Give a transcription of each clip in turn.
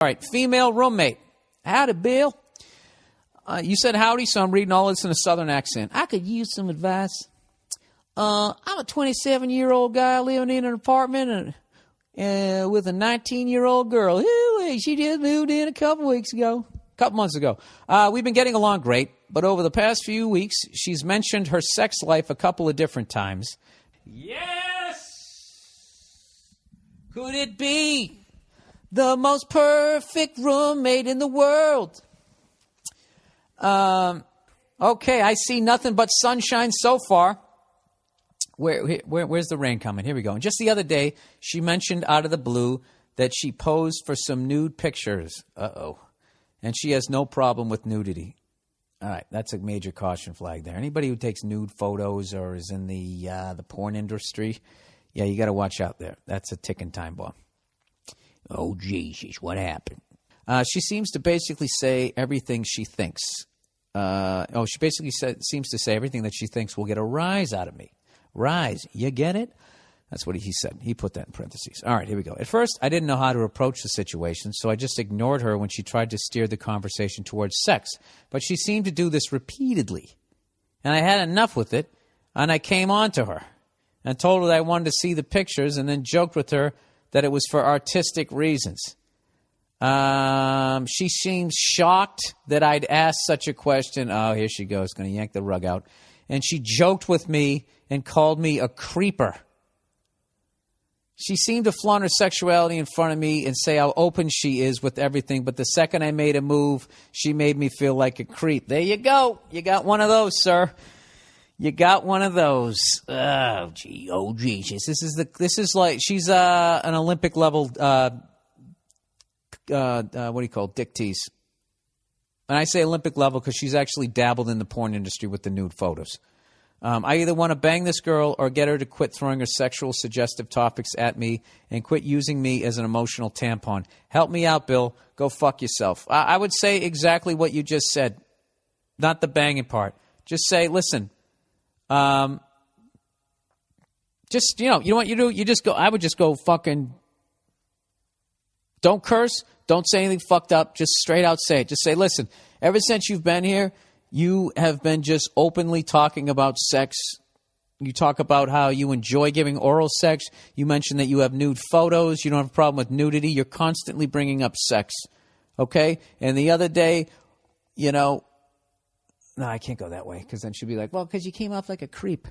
All right, female roommate. Howdy, Bill. You said howdy, so I'm reading all this in a southern accent. I could use some advice. I'm a 27-year-old guy living in an apartment with a 19-year-old girl. She just moved in a couple months ago. We've been getting along great, but over the past few weeks, she's mentioned her sex life a couple of different times. Yes! Could it be the most perfect roommate in the world? Okay, I see nothing but sunshine so far. Where's the rain coming? Here we go. And just the other day, she mentioned out of the blue that she posed for some nude pictures. Uh-oh. And she has no problem with nudity. All right, that's a major caution flag there. Anybody who takes nude photos or is in the porn industry, yeah, you got to watch out there. That's a ticking time bomb. Oh, Jesus, what happened? She seems to basically say everything she thinks. Seems to say everything that she thinks will get a rise out of me. Rise, you get it? That's what he said. He put that in parentheses. All right, here we go. At first, I didn't know how to approach the situation, so I just ignored her when she tried to steer the conversation towards sex. But she seemed to do this repeatedly. And I had enough with it, and I came on to her and told her that I wanted to see the pictures and then joked with her that it was for artistic reasons. She seemed shocked that I'd asked such a question. Oh, here she goes, going to yank the rug out. And she joked with me and called me a creeper. She seemed to flaunt her sexuality in front of me and say how open she is with everything. But the second I made a move, she made me feel like a creep. There you go. You got one of those, sir. You got one of those. Oh, Jesus. This is like she's an Olympic level. What do you call it? Dick tease. And I say Olympic level because she's actually dabbled in the porn industry with the nude photos. I either want to bang this girl or get her to quit throwing her sexual suggestive topics at me and quit using me as an emotional tampon. Help me out, Bill. Go fuck yourself. I would say exactly what you just said, not the banging part. Just say, listen, just, you know what you do? You just go, I would just go fucking, don't curse. Don't say anything fucked up. Just straight out say it. Just say, listen, ever since you've been here, you have been just openly talking about sex. You talk about how you enjoy giving oral sex. You mentioned that you have nude photos. You don't have a problem with nudity. You're constantly bringing up sex. Okay? And the other day, no, I can't go that way because then she'll be like, well, because you came off like a creep.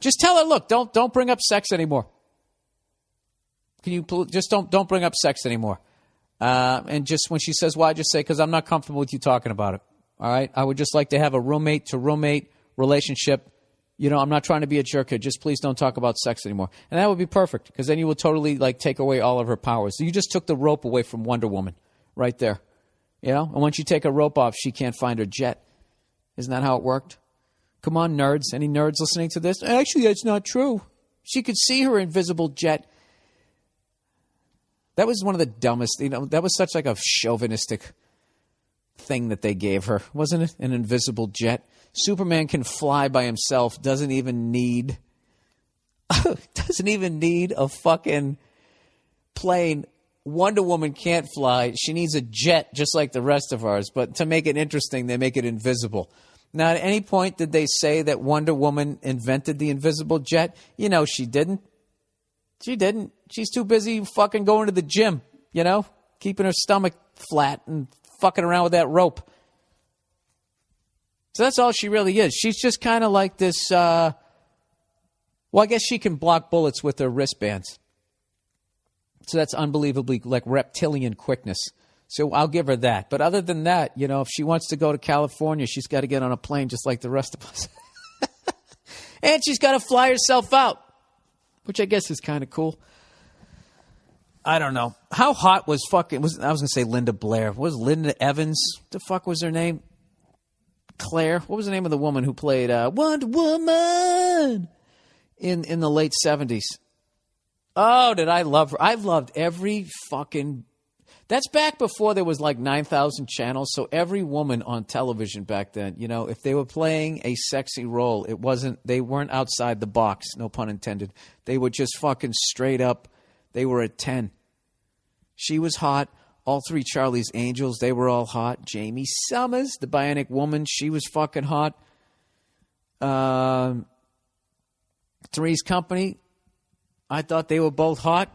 Just tell her, look, don't bring up sex anymore. Can you just don't bring up sex anymore? And just when she says why, just say, because I'm not comfortable with you talking about it. All right? I would just like to have a roommate-to-roommate relationship. I'm not trying to be a jerk here. Just please don't talk about sex anymore. And that would be perfect because then you will totally take away all of her powers. So you just took the rope away from Wonder Woman right there. And once you take a rope off, she can't find her jet. Isn't that how it worked? Come on, nerds. Any nerds listening to this? Actually, that's not true. She could see her invisible jet. That was one of the dumbest, that was such like a chauvinistic thing that they gave her, wasn't it? An invisible jet. Superman can fly by himself, doesn't even need a fucking plane. Wonder Woman can't fly. She needs a jet just like the rest of ours, but to make it interesting, they make it invisible. Now, at any point did they say that Wonder Woman invented the invisible jet? She didn't. She didn't. She's too busy fucking going to the gym, keeping her stomach flat and fucking around with that rope. So that's all she really is. She's just kind of like this, I guess she can block bullets with her wristbands. So that's unbelievably like reptilian quickness. So I'll give her that. But other than that, if she wants to go to California, she's got to get on a plane just like the rest of us. And she's got to fly herself out, which I guess is kind of cool. I don't know. How hot was I was going to say Linda Blair. What was Linda Evans? What the fuck was her name? Claire? What was the name of the woman who played Wonder Woman in the late 70s? Oh, did I love her? I loved every fucking... That's back before there was like 9,000 channels, so every woman on television back then, if they were playing a sexy role, they weren't outside the box, no pun intended. They were just fucking straight up, they were a 10. She was hot All three Charlie's Angels, they were all hot. Jamie Summers, the Bionic Woman, she was fucking hot. Three's Company, I thought they were both hot.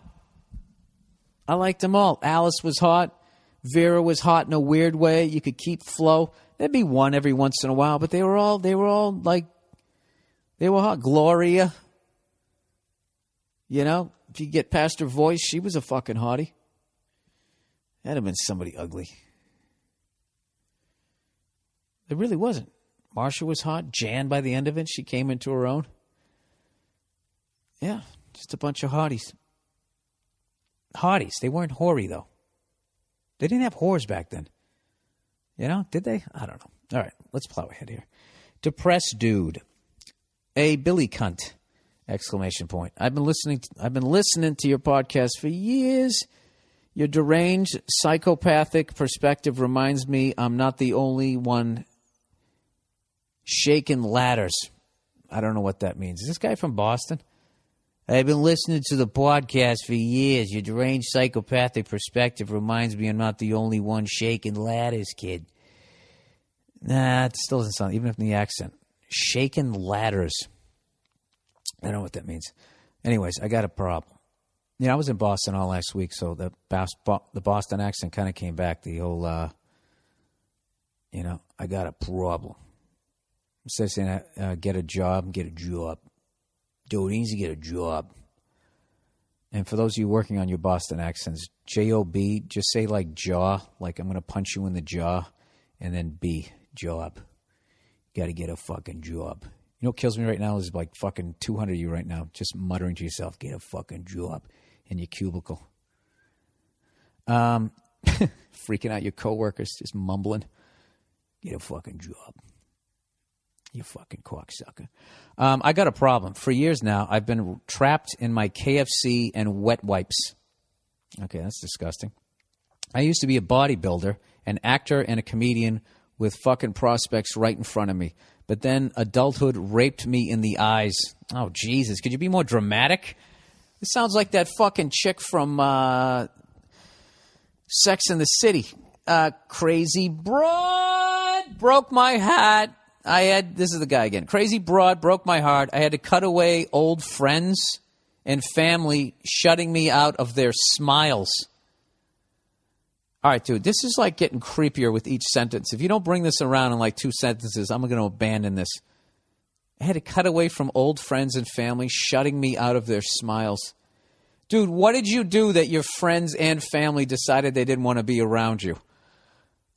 I liked them all. Alice was hot. Vera was hot in a weird way. You could keep Flo. There'd be one every once in a while, but they were all like, they were hot. Gloria, you know, if you get past her voice, she was a fucking hottie. That'd have been somebody ugly. It really wasn't. Marsha was hot. Jan, by the end of it, she came into her own. Yeah, just a bunch of hotties. Hotties. They weren't hoary, though. They didn't have whores back then. You know, did they? I don't know. All right, let's plow ahead here. Depressed dude. A Billy cunt! Exclamation point. I've been listening to your podcast for years. Your deranged, psychopathic perspective reminds me I'm not the only one shaking ladders. I don't know what that means. Is this guy from Boston? I've been listening to the podcast for years. Your deranged, psychopathic perspective reminds me I'm not the only one shaking ladders, kid. Nah, it still doesn't sound, even if in the accent. Shaking ladders. I don't know what that means. Anyways, I got a problem. You know, I was in Boston all last week, so the Boston accent kind of came back. The whole, I got a problem. Instead of saying, get a job. Dude, he needs to get a job. And for those of you working on your Boston accents, J-O-B, just say like jaw, like I'm going to punch you in the jaw, and then B, job. Got to get a fucking job. You know what kills me right now is like fucking 200 of you right now just muttering to yourself, get a fucking job in your cubicle. Freaking out your coworkers, just mumbling, get a fucking job. You fucking cocksucker. I got a problem. For years now, I've been trapped in my KFC and wet wipes. Okay, that's disgusting. I used to be a bodybuilder, an actor, and a comedian with fucking prospects right in front of me. But then adulthood raped me in the eyes. Oh, Jesus. Could you be more dramatic? It sounds like that fucking chick from Sex and the City. Crazy broad broke my heart. This is the guy again. Crazy broad broke my heart. I had to cut away old friends and family, shutting me out of their smiles. All right, dude, this is like getting creepier with each sentence. If you don't bring this around in like 2 sentences, I'm going to abandon this. I had to cut away from old friends and family, shutting me out of their smiles. Dude, what did you do that your friends and family decided they didn't want to be around you?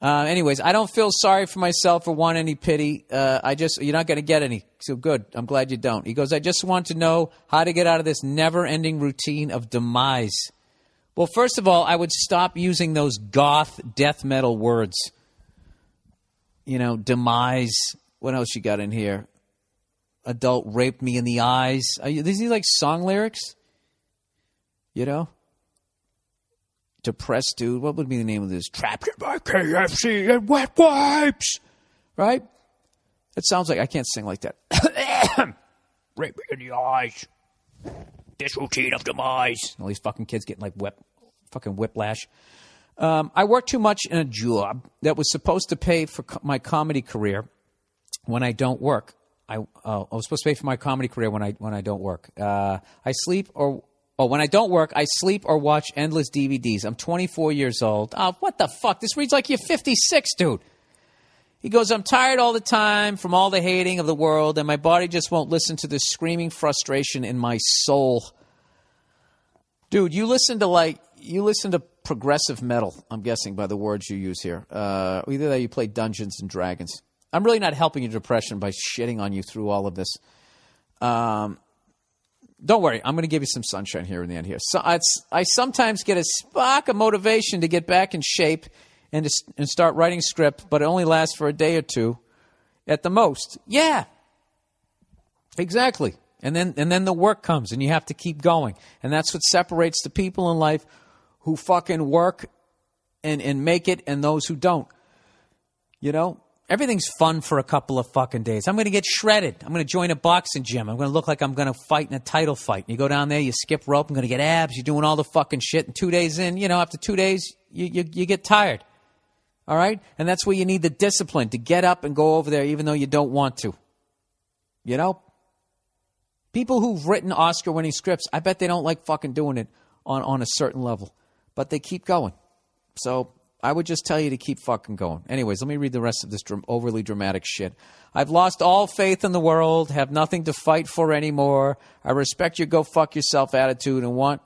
Anyways, I don't feel sorry for myself or want any pity. You're not going to get any. So good. I'm glad you don't. He goes, I just want to know how to get out of this never-ending routine of demise. Well, first of all, I would stop using those goth death metal words. You know, demise. What else you got in here? Adult raped me in the eyes. These are like song lyrics? You know? Depressed dude. What would be the name of this? Trapped in my KFC and wet wipes. Right? That sounds like I can't sing like that. Rape me in the eyes. This routine of demise. All these fucking kids getting like fucking whiplash. I work too much in a job that was supposed to pay for my comedy career when I don't work. I was supposed to pay for my comedy career when I don't work. When I don't work, I sleep or watch endless DVDs. I'm 24 years old. Oh, what the fuck? This reads like you're 56, dude. He goes, I'm tired all the time from all the hating of the world, and my body just won't listen to the screaming frustration in my soul. Dude, you listen to progressive metal, I'm guessing, by the words you use here. Either that or you play Dungeons and Dragons. I'm really not helping your depression by shitting on you through all of this. Don't worry, I'm going to give you some sunshine here in the end here. So I sometimes get a spark of motivation to get back in shape and start writing script, but it only lasts for a day or two at the most. Yeah, exactly. And then the work comes, and you have to keep going. And that's what separates the people in life who fucking work and make it and those who don't. You know? Everything's fun for a couple of fucking days. I'm going to get shredded. I'm going to join a boxing gym. I'm going to look like I'm going to fight in a title fight. You go down there, you skip rope, I'm going to get abs. You're doing all the fucking shit. And 2 days in, after 2 days, you get tired. All right? And that's where you need the discipline to get up and go over there even though you don't want to. You know? People who've written Oscar-winning scripts, I bet they don't like fucking doing it on a certain level. But they keep going. So I would just tell you to keep fucking going. Anyways, let me read the rest of this overly dramatic shit. I've lost all faith in the world, have nothing to fight for anymore. I respect your go fuck yourself attitude and want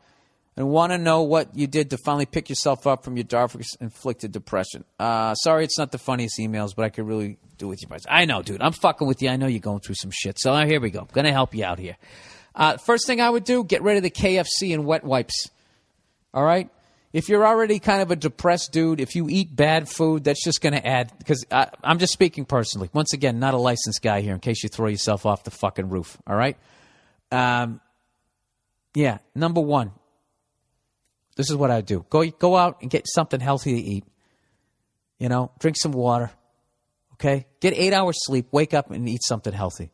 to know what you did to finally pick yourself up from your darkest inflicted depression. Sorry it's not the funniest emails, but I could really do with you guys. I know, dude. I'm fucking with you. I know you're going through some shit. So here we go. I'm going to help you out here. First thing I would do, get rid of the KFC and wet wipes. All right? If you're already kind of a depressed dude, if you eat bad food, that's just going to add, because I'm just speaking personally. Once again, not a licensed guy here in case you throw yourself off the fucking roof. All right? Yeah, number one. This is what I do. Go out and get something healthy to eat. You know, drink some water. Okay? Get 8 hours sleep, wake up and eat something healthy.